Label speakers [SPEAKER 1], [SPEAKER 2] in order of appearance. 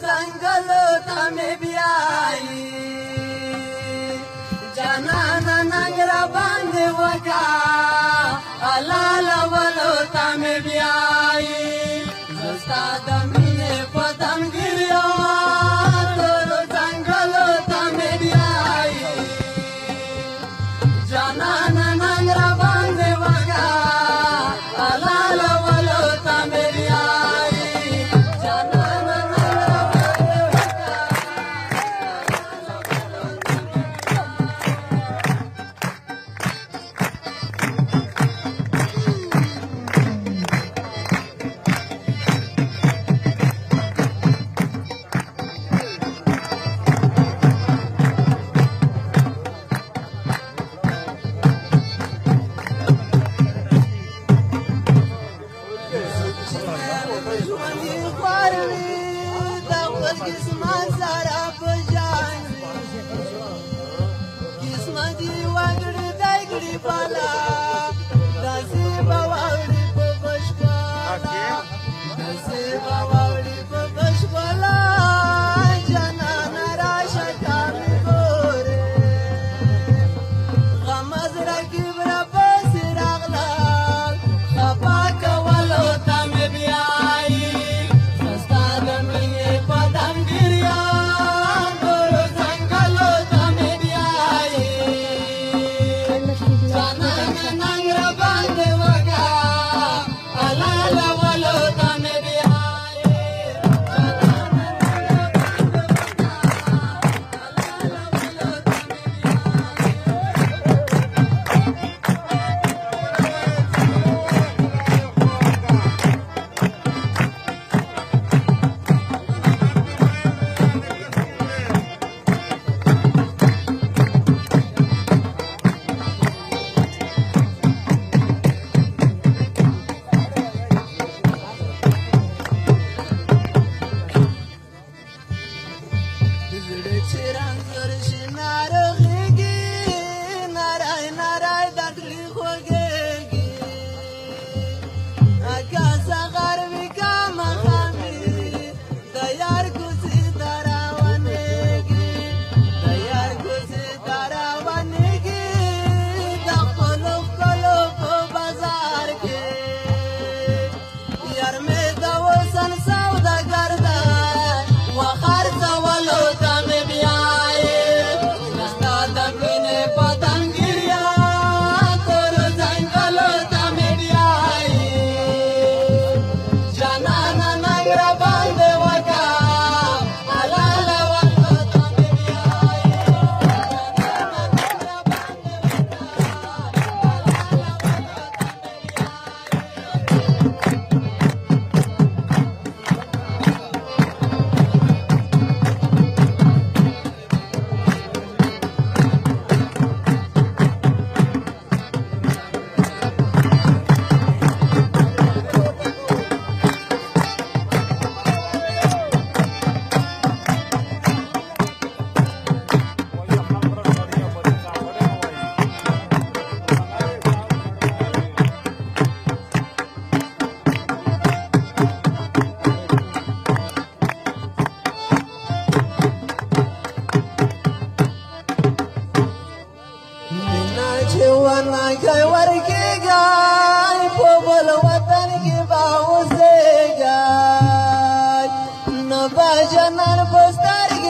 [SPEAKER 1] زنګلو ته مې بیایي جانانه ننګ را باندې وکړه حلالولو ته مې بیایي زه ستا د مینې په تمګیر یمه تورو زنګلو ته مې بیایي جانانه ننګ را باندې وکړه حلالولو ته مې بیایي جانانه ننګ را باندې وکړه ژوندي خوار وي د خوږ قسمت سره په جان وي قسمت یې وګړي دی ګړي بالا داسې به واوړي په بشپاله داسې به واوړي په بشپاله جانانه راشه تا مې ګورې غم زړه کې به راپسې راغلل خفه کولو ته مې بیایي زه ستا د مینې په تمګیر یم ټولو ځنګلو ته مې بیایي جانانه ننګ را باندې وکړه حلالولو ته مې بیایي جانانه ننګ را باندې وکړه حلالولو ته مې زړه چې رنځور شي ناروغېږي نری نری دردلي خوږېږي که سهار وي که ماښام وي د یار کوڅې ته روانېږي د یار کوڅې ته روانېږي د خپلو ښکلو په بازار کې یار مې د وطن سوداګر دی وخرڅولو ته مې بیایي زه ستا د مینې په تمګیر یم تورو ځنګلو ته مې بیایي جانانه ننګ را باندې وکړه حلالولو ته مې بیایي جانانه ننګ را باندې وکړه حلالولو ته مینه چې ورنکړی ورکېږئ په بل وطن کې به اوسېږئ نه به جنان په سترګې